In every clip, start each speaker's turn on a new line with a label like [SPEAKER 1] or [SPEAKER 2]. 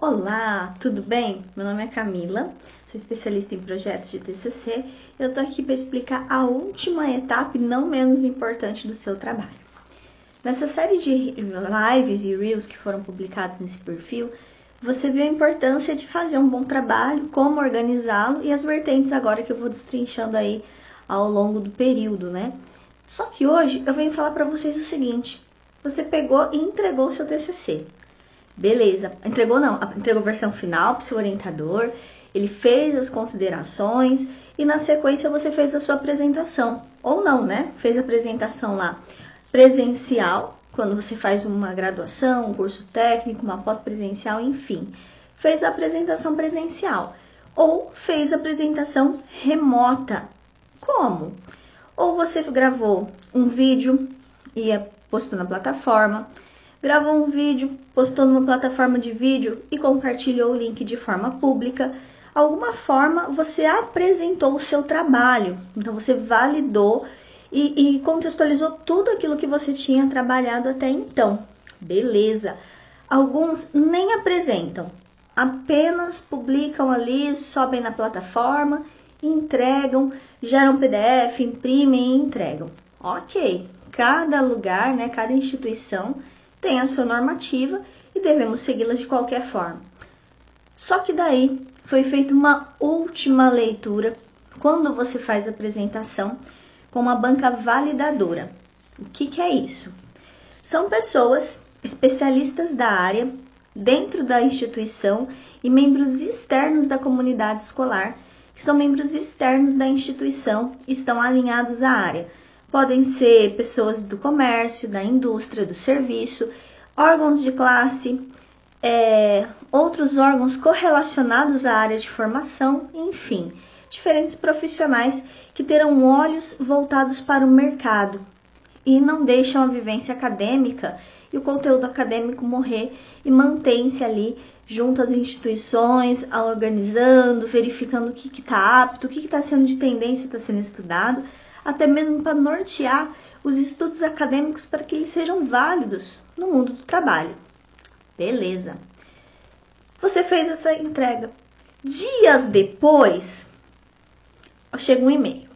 [SPEAKER 1] Olá, tudo bem? Meu nome é Camila, sou especialista em projetos de TCC. Eu tô aqui para explicar a última etapa e não menos importante do seu trabalho. Nessa série de lives e reels que foram publicados nesse perfil, você viu a importância de fazer um bom trabalho, como organizá-lo e as vertentes agora que eu vou destrinchando aí ao longo do período, né? Só que hoje eu venho falar para vocês o seguinte: você pegou e entregou o seu TCC. Beleza, entregou a versão final para o seu orientador, ele fez as considerações e na sequência você fez a sua apresentação. Ou não, né? Fez a apresentação lá presencial, quando você faz uma graduação, um curso técnico, uma pós-presencial, enfim. Fez a apresentação presencial ou fez a apresentação remota. Como? Ou você gravou um vídeo e postou na plataforma, gravou um vídeo, postou numa plataforma de vídeo e compartilhou o link de forma pública. Alguma forma você apresentou o seu trabalho, então você validou e contextualizou tudo aquilo que você tinha trabalhado até então. Beleza. Alguns nem apresentam, apenas publicam ali, sobem na plataforma, entregam, geram PDF, imprimem e entregam. Ok, cada lugar, né, cada instituição tem a sua normativa e devemos segui-la de qualquer forma. Só que daí foi feita uma última leitura quando você faz a apresentação com uma banca validadora. O que é isso? São pessoas especialistas da área dentro da instituição e membros externos da comunidade escolar, que são membros externos da instituição e estão alinhados à área. Podem ser pessoas do comércio, da indústria, do serviço, órgãos de classe, outros órgãos correlacionados à área de formação, enfim, diferentes profissionais que terão olhos voltados para o mercado e não deixam a vivência acadêmica e o conteúdo acadêmico morrer e mantém-se ali junto às instituições, organizando, verificando o que está apto, o que está sendo de tendência, está sendo estudado, até mesmo para nortear os estudos acadêmicos para que eles sejam válidos no mundo do trabalho. Beleza. Você fez essa entrega. Dias depois, chega um e-mail.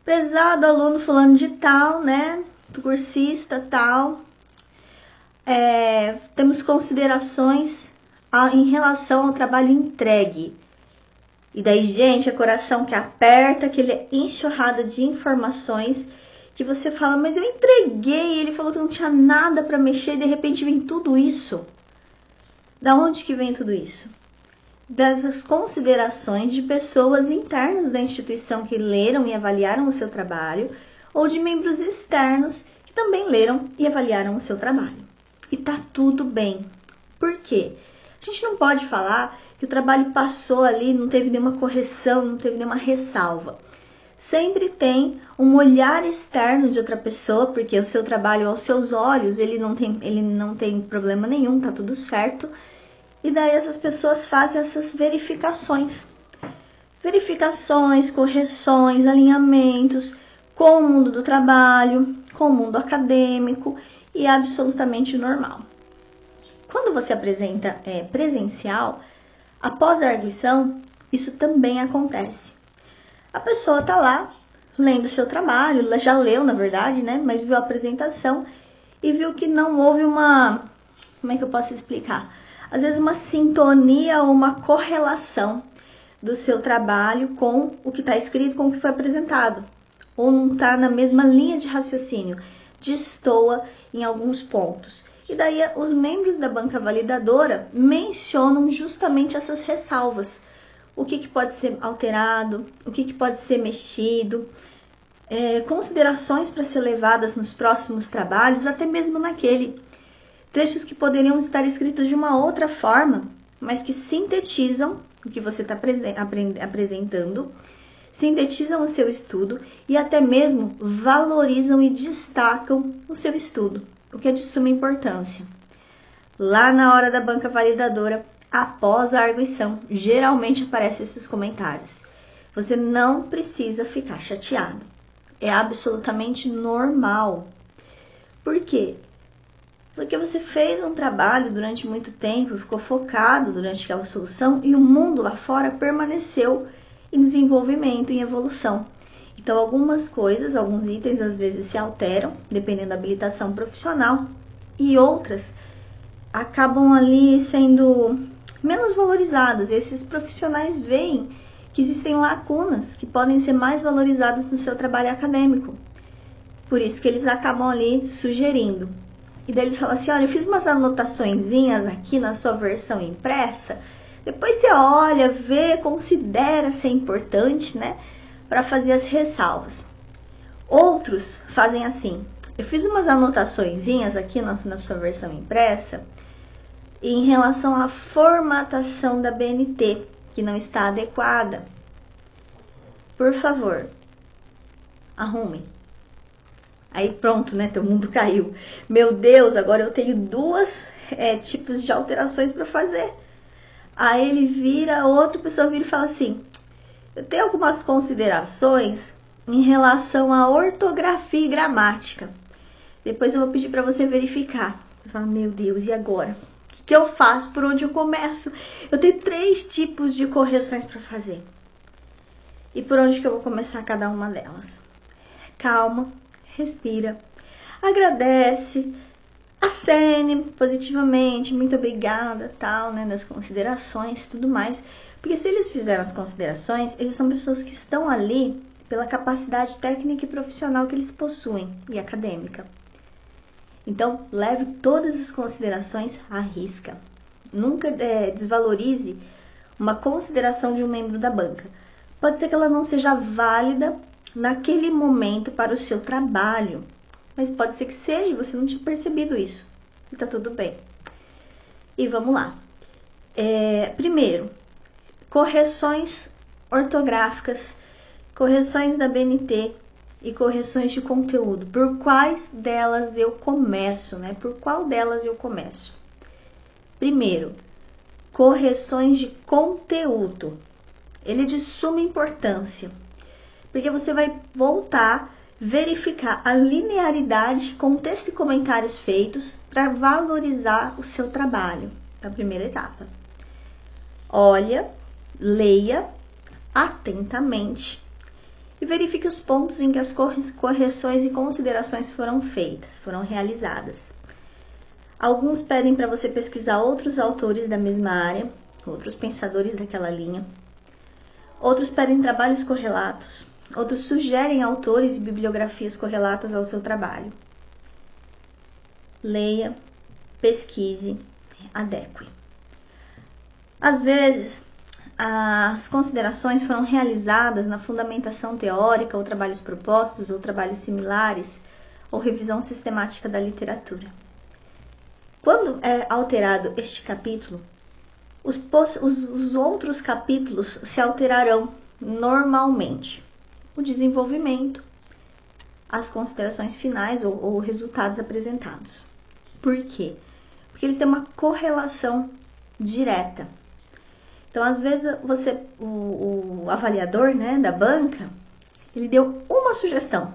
[SPEAKER 1] Prezado aluno fulano de tal, né? Cursista tal. Temos considerações em relação ao trabalho entregue. E daí, gente, é coração que aperta, aquele enxurrada de informações que você fala, mas eu entreguei, ele falou que não tinha nada para mexer e de repente vem tudo isso. Da onde que vem tudo isso? Das considerações de pessoas internas da instituição que leram e avaliaram o seu trabalho ou de membros externos que também leram e avaliaram o seu trabalho. E tá tudo bem. Por quê? A gente não pode falar que o trabalho passou ali, não teve nenhuma correção, não teve nenhuma ressalva. Sempre tem um olhar externo de outra pessoa, porque o seu trabalho aos seus olhos, ele não tem problema nenhum, tá tudo certo. E daí essas pessoas fazem essas verificações. Verificações, correções, alinhamentos com o mundo do trabalho, com o mundo acadêmico e é absolutamente normal. Quando você apresenta presencial, após a arguição, isso também acontece. A pessoa está lá, lendo o seu trabalho, ela já leu, na verdade, né? Mas viu a apresentação e viu que não houve uma... Como é que eu posso explicar? Às vezes uma sintonia ou uma correlação do seu trabalho com o que está escrito, com o que foi apresentado. Ou não está na mesma linha de raciocínio, destoa em alguns pontos. E daí os membros da banca validadora mencionam justamente essas ressalvas. O que pode ser alterado, o que pode ser mexido, considerações para ser levadas nos próximos trabalhos, até mesmo naquele. Trechos que poderiam estar escritos de uma outra forma, mas que sintetizam o que você está apresentando, sintetizam o seu estudo e até mesmo valorizam e destacam o seu estudo, o que é de suma importância. Lá na hora da banca validadora, após a arguição, geralmente aparecem esses comentários. Você não precisa ficar chateado. É absolutamente normal. Por quê? porque você fez um trabalho durante muito tempo, ficou focado durante aquela solução e o mundo lá fora permaneceu em desenvolvimento, em evolução. Então, algumas coisas, alguns itens às vezes se alteram, dependendo da habilitação profissional, e outras acabam ali sendo menos valorizadas. E esses profissionais veem que existem lacunas que podem ser mais valorizadas no seu trabalho acadêmico. Por isso que eles acabam ali sugerindo. E daí eles falam assim, olha, eu fiz umas anotaçõezinhas aqui na sua versão impressa, depois você olha, vê, considera ser importante, né, para fazer as ressalvas. Outros fazem assim, eu fiz umas anotaçõezinhas aqui na sua versão impressa em relação à formatação da BNT, que não está adequada. Por favor, arrume. Aí pronto, né? Teu mundo caiu. Meu Deus, agora eu tenho dois tipos de alterações para fazer. Aí ele vira, outra pessoa vira e fala assim, eu tenho algumas considerações em relação à ortografia e gramática. Depois eu vou pedir para você verificar. Eu falo, meu Deus, e agora? O que eu faço? Por onde eu começo? Eu tenho 3 tipos de correções para fazer. E por onde que eu vou começar cada uma delas? Calma. Respira, agradece, acene positivamente, muito obrigada, tal, né, nas considerações, tudo mais. Porque se eles fizeram as considerações, eles são pessoas que estão ali pela capacidade técnica e profissional que eles possuem e acadêmica. Então, leve todas as considerações à risca. Nunca desvalorize uma consideração de um membro da banca. Pode ser que ela não seja válida naquele momento para o seu trabalho, mas pode ser que seja, você não tinha percebido isso, e tá tudo bem. E vamos lá. Primeiro, correções ortográficas, correções da BNT e correções de conteúdo. Por quais delas eu começo, né? Por qual delas eu começo? Primeiro, correções de conteúdo. Ele é de suma importância, porque você vai voltar, verificar a linearidade com texto e comentários feitos para valorizar o seu trabalho na primeira etapa. Olha, leia atentamente e verifique os pontos em que as correções e considerações foram feitas, foram realizadas. Alguns pedem para você pesquisar outros autores da mesma área, outros pensadores daquela linha. Outros pedem trabalhos correlatos. Outros sugerem autores e bibliografias correlatas ao seu trabalho. Leia, pesquise, adeque. Às vezes, as considerações foram realizadas na fundamentação teórica, ou trabalhos propostos, ou trabalhos similares, ou revisão sistemática da literatura. Quando é alterado este capítulo, os outros capítulos se alterarão normalmente. O desenvolvimento, as considerações finais ou resultados apresentados. Por quê? Porque eles têm uma correlação direta. Então, às vezes, o avaliador, né, da banca, ele deu uma sugestão.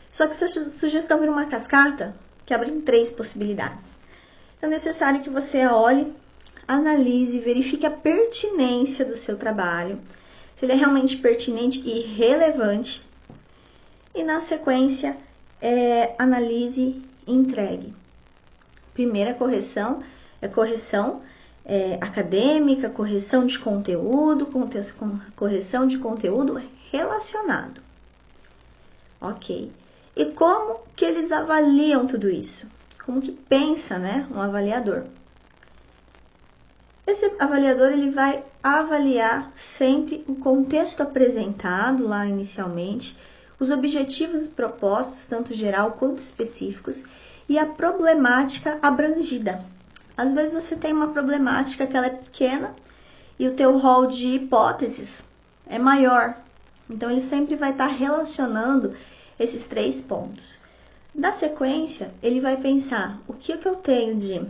[SPEAKER 1] Só que essa sugestão vira uma cascata que abre em 3 possibilidades. Então, é necessário que você olhe, analise, verifique a pertinência do seu trabalho, se ele é realmente pertinente e relevante. E na sequência, analise e entregue. Primeira correção é correção acadêmica, correção de conteúdo, correção de conteúdo relacionado. Ok. E como que eles avaliam tudo isso? Como que pensa, né, um avaliador? Esse avaliador ele vai avaliar sempre o contexto apresentado lá inicialmente, os objetivos propostos, tanto geral quanto específicos, e a problemática abrangida. Às vezes você tem uma problemática que ela é pequena e o teu rol de hipóteses é maior. Então ele sempre vai estar relacionando esses 3 pontos. Na sequência, ele vai pensar o que eu tenho de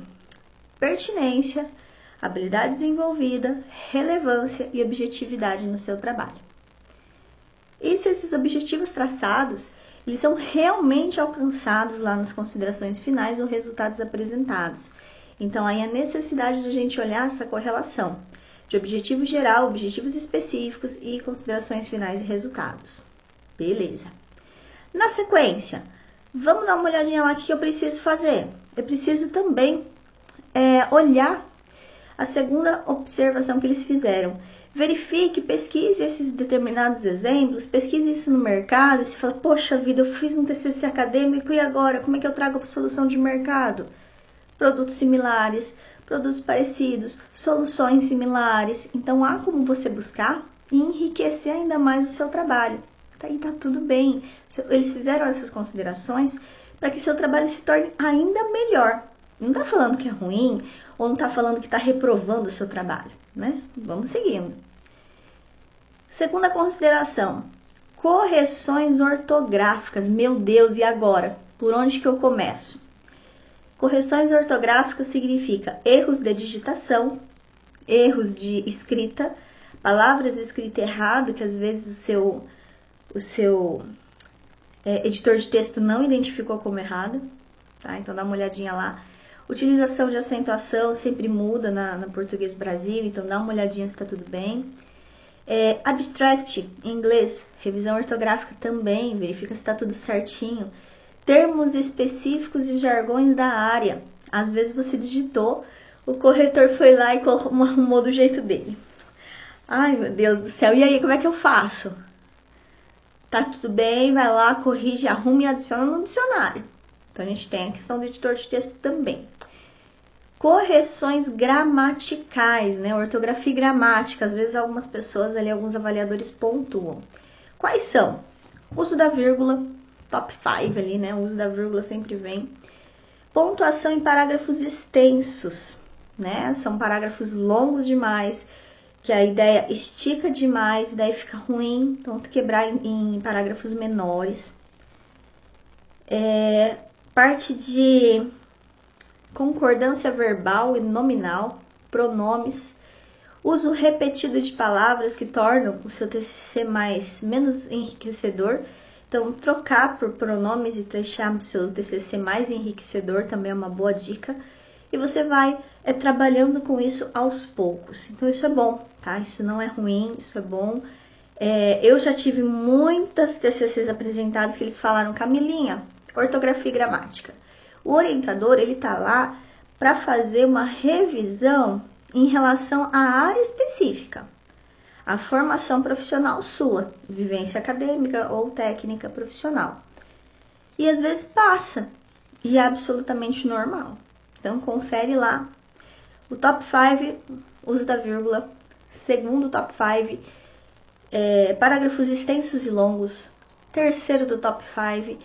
[SPEAKER 1] pertinência, habilidade desenvolvida, relevância e objetividade no seu trabalho. E se esses objetivos traçados, eles são realmente alcançados lá nas considerações finais ou resultados apresentados. Então, aí a necessidade de a gente olhar essa correlação de objetivo geral, objetivos específicos e considerações finais e resultados. Beleza. Na sequência, vamos dar uma olhadinha lá o que eu preciso fazer. Eu preciso também olhar a segunda observação que eles fizeram. Verifique, pesquise esses determinados exemplos, pesquise isso no mercado. E você fala, poxa vida, eu fiz um TCC acadêmico e agora? Como é que eu trago para solução de mercado? Produtos similares, produtos parecidos, soluções similares. Então, há como você buscar e enriquecer ainda mais o seu trabalho. E tá tudo bem. Eles fizeram essas considerações para que seu trabalho se torne ainda melhor. Não está falando que é ruim ou não está falando que está reprovando o seu trabalho, né? Vamos seguindo. Segunda consideração, correções ortográficas. Meu Deus, e agora? Por onde que eu começo? Correções ortográficas significa erros de digitação, erros de escrita, palavras escritas errado, que às vezes o seu editor de texto não identificou como errado, tá? Então dá uma olhadinha lá. Utilização de acentuação sempre muda na Português Brasil, então dá uma olhadinha se está tudo bem. Abstract, em inglês, revisão ortográfica também, verifica se está tudo certinho. Termos específicos e jargões da área. Às vezes você digitou, o corretor foi lá e arrumou do jeito dele. Ai, meu Deus do céu, e aí, como é que eu faço? Tá tudo bem, vai lá, corrige, arruma e adiciona no dicionário. Então, a gente tem a questão do editor de texto também. Correções gramaticais, né? Ortografia e gramática. Às vezes, algumas pessoas ali, alguns avaliadores pontuam. Quais são? Uso da vírgula, top 5 ali, né? O uso da vírgula sempre vem. Pontuação em parágrafos extensos, né? São parágrafos longos demais, que a ideia estica demais, e daí fica ruim. Então, tem que quebrar em parágrafos menores. Parte de concordância verbal e nominal, pronomes, uso repetido de palavras que tornam o seu TCC menos enriquecedor. Então, trocar por pronomes e deixar o seu TCC mais enriquecedor também é uma boa dica. E você vai trabalhando com isso aos poucos. Então, isso é bom, tá? Isso não é ruim, isso é bom. Eu já tive muitas TCCs apresentadas que eles falaram, Camilinha, ortografia e gramática. O orientador, ele tá lá para fazer uma revisão em relação à área específica. A formação profissional sua, vivência acadêmica ou técnica profissional. E às vezes passa, e é absolutamente normal. Então, confere lá. O top 5, uso da vírgula. Segundo top 5, parágrafos extensos e longos. Terceiro do top 5,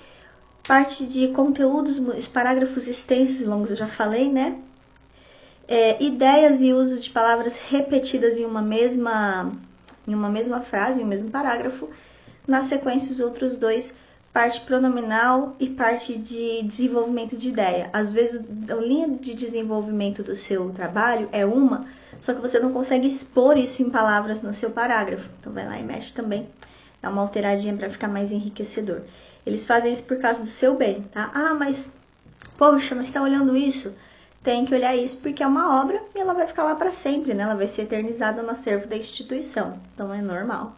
[SPEAKER 1] parte de conteúdos, os parágrafos extensos e longos, eu já falei, né? Ideias e uso de palavras repetidas em uma mesma frase, em um mesmo parágrafo. Na sequência, os outros dois, parte pronominal e parte de desenvolvimento de ideia. Às vezes, a linha de desenvolvimento do seu trabalho é uma, só que você não consegue expor isso em palavras no seu parágrafo. Então, vai lá e mexe também. Dá uma alteradinha para ficar mais enriquecedor. Eles fazem isso por causa do seu bem, tá? Poxa, mas tá olhando isso? Tem que olhar isso porque é uma obra e ela vai ficar lá para sempre, né? Ela vai ser eternizada no acervo da instituição. Então, é normal.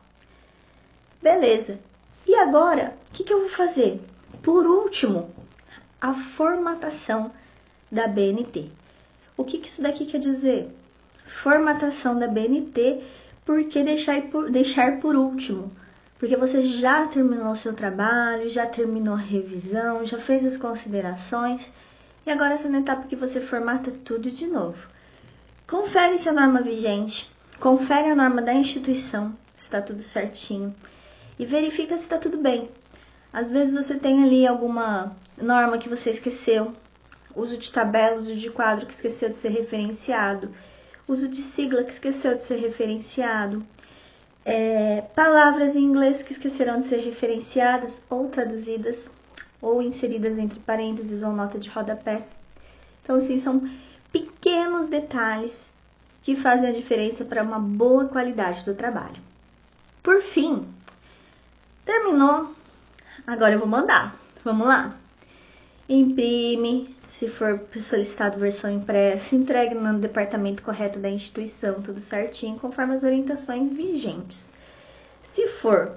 [SPEAKER 1] Beleza. E agora, o que eu vou fazer? Por último, a formatação da BNT. O que isso daqui quer dizer? Formatação da BNT, por que deixar por último? Porque você já terminou o seu trabalho, já terminou a revisão, já fez as considerações e agora está na etapa que você formata tudo de novo. Confere se a norma vigente, confere a norma da instituição, se está tudo certinho. E verifica se está tudo bem. Às vezes você tem ali alguma norma que você esqueceu. Uso de tabela, uso de quadro que esqueceu de ser referenciado. Uso de sigla que esqueceu de ser referenciado. Palavras em inglês que esqueceram de ser referenciadas ou traduzidas. Ou inseridas entre parênteses ou nota de rodapé. Então, assim, são pequenos detalhes que fazem a diferença para uma boa qualidade do trabalho. Por fim, terminou Agora eu vou mandar. Vamos lá. Imprime, se for solicitado versão impressa, entregue no departamento correto da instituição, tudo certinho, conforme as orientações vigentes. Se for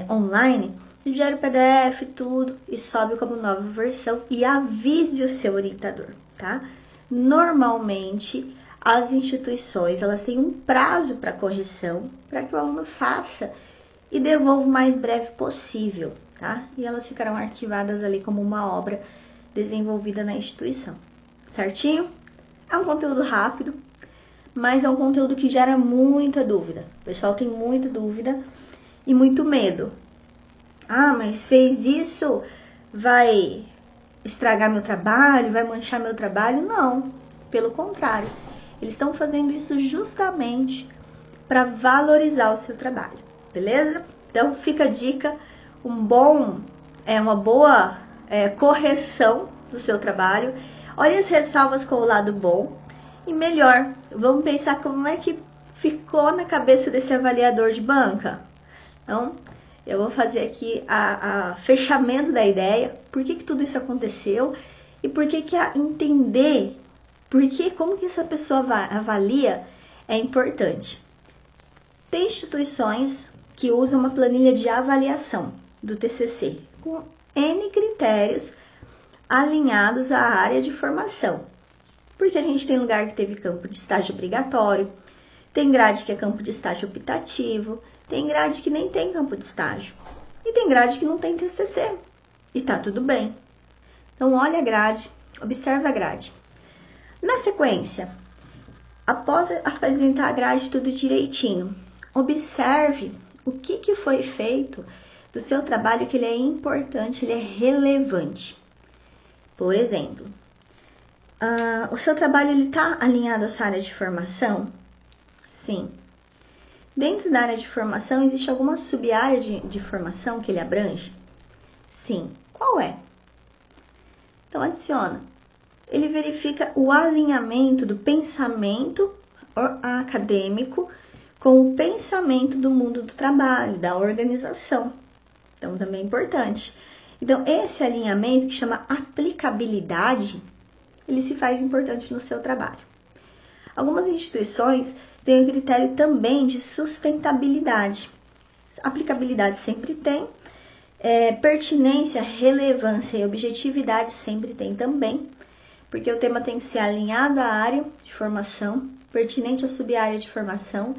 [SPEAKER 1] online, gera o PDF, tudo, e sobe como nova versão e avise o seu orientador, tá? Normalmente, as instituições, elas têm um prazo para correção, para que o aluno faça e devolva o mais breve possível, tá? E elas ficarão arquivadas ali como uma obra desenvolvida na instituição, certinho? É um conteúdo rápido, mas é um conteúdo que gera muita dúvida. O pessoal tem muita dúvida e muito medo. Ah, mas fez isso, vai estragar meu trabalho, vai manchar meu trabalho? Não, pelo contrário. Eles estão fazendo isso justamente para valorizar o seu trabalho, beleza? Então fica a dica, uma boa correção do seu trabalho. Olha as ressalvas com o lado bom e melhor, vamos pensar como é que ficou na cabeça desse avaliador de banca. Então, eu vou fazer aqui a fechamento da ideia, por que tudo isso aconteceu e por que entender como que essa pessoa avalia é importante. Tem instituições que usam uma planilha de avaliação do TCC com N critérios alinhados à área de formação. Porque a gente tem lugar que teve campo de estágio obrigatório, tem grade que é campo de estágio optativo, tem grade que nem tem campo de estágio e tem grade que não tem TCC e tá tudo bem. Então olha a grade, observa a grade. Na sequência, após apresentar a grade tudo direitinho, observe o que foi feito do seu trabalho, que ele é importante, ele é relevante. Por exemplo, o seu trabalho está alinhado à sua área de formação? Sim. Dentro da área de formação, existe alguma sub-área de formação que ele abrange? Sim. Qual é? Então, adiciona. Ele verifica o alinhamento do pensamento acadêmico com o pensamento do mundo do trabalho, da organização. Então, também é importante. Então, esse alinhamento, que chama aplicabilidade, ele se faz importante no seu trabalho. Algumas instituições têm um critério também de sustentabilidade. Aplicabilidade sempre tem, pertinência, relevância e objetividade sempre tem também, porque o tema tem que ser alinhado à área de formação, pertinente à sub-área de formação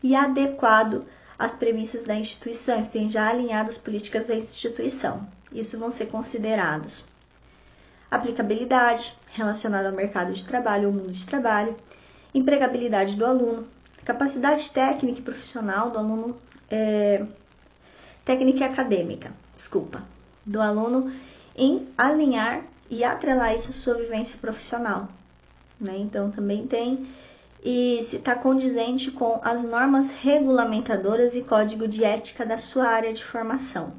[SPEAKER 1] e adequado às premissas da instituição, estejam já alinhadas às políticas da instituição. Isso vão ser considerados. Aplicabilidade, relacionada ao mercado de trabalho, ao mundo de trabalho. Empregabilidade do aluno. Capacidade técnica e profissional do aluno, técnica e acadêmica, do aluno em alinhar e atrelar isso à sua vivência profissional, né? Então, também tem, e se está condizente com as normas regulamentadoras e código de ética da sua área de formação.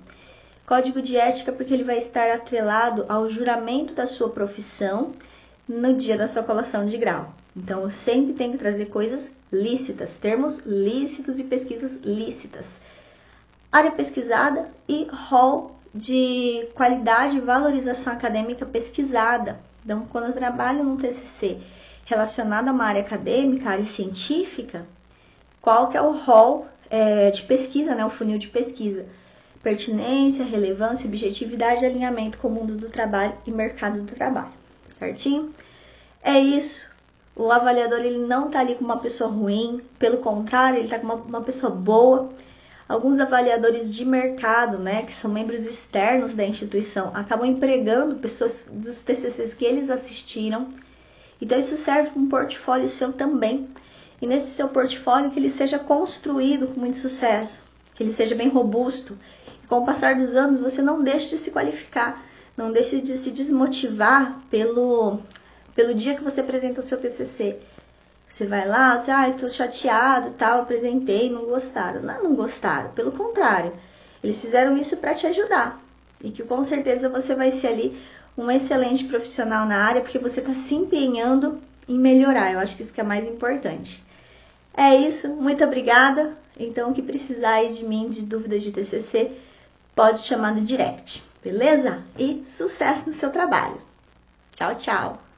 [SPEAKER 1] Código de ética porque ele vai estar atrelado ao juramento da sua profissão no dia da sua colação de grau. Então, eu sempre tenho que trazer coisas lícitas, termos lícitos e pesquisas lícitas. Área pesquisada e rol de qualidade e valorização acadêmica pesquisada. Então, quando eu trabalho num TCC relacionado a uma área acadêmica, área científica, qual que é o rol de pesquisa, né? O funil de pesquisa? Pertinência, relevância, objetividade e alinhamento com o mundo do trabalho e mercado do trabalho. Certinho? É isso. O avaliador, ele não está ali com uma pessoa ruim, pelo contrário, ele está com uma pessoa boa. Alguns avaliadores de mercado, né, que são membros externos da instituição, acabam empregando pessoas dos TCCs que eles assistiram. Então, isso serve como um portfólio seu também. E nesse seu portfólio, que ele seja construído com muito sucesso, que ele seja bem robusto. E com o passar dos anos, você não deixe de se qualificar, não deixe de se desmotivar pelo dia que você apresenta o seu TCC. Você vai lá, você, tô chateado, tal, apresentei, não gostaram. Não gostaram, pelo contrário. Eles fizeram isso para te ajudar. E que com certeza você vai ser ali um excelente profissional na área, porque você está se empenhando em melhorar. Eu acho que isso que é mais importante. É isso, muito obrigada. Então, o que precisar aí de mim, de dúvidas de TCC, pode chamar no direct, beleza? E sucesso no seu trabalho. Tchau, tchau!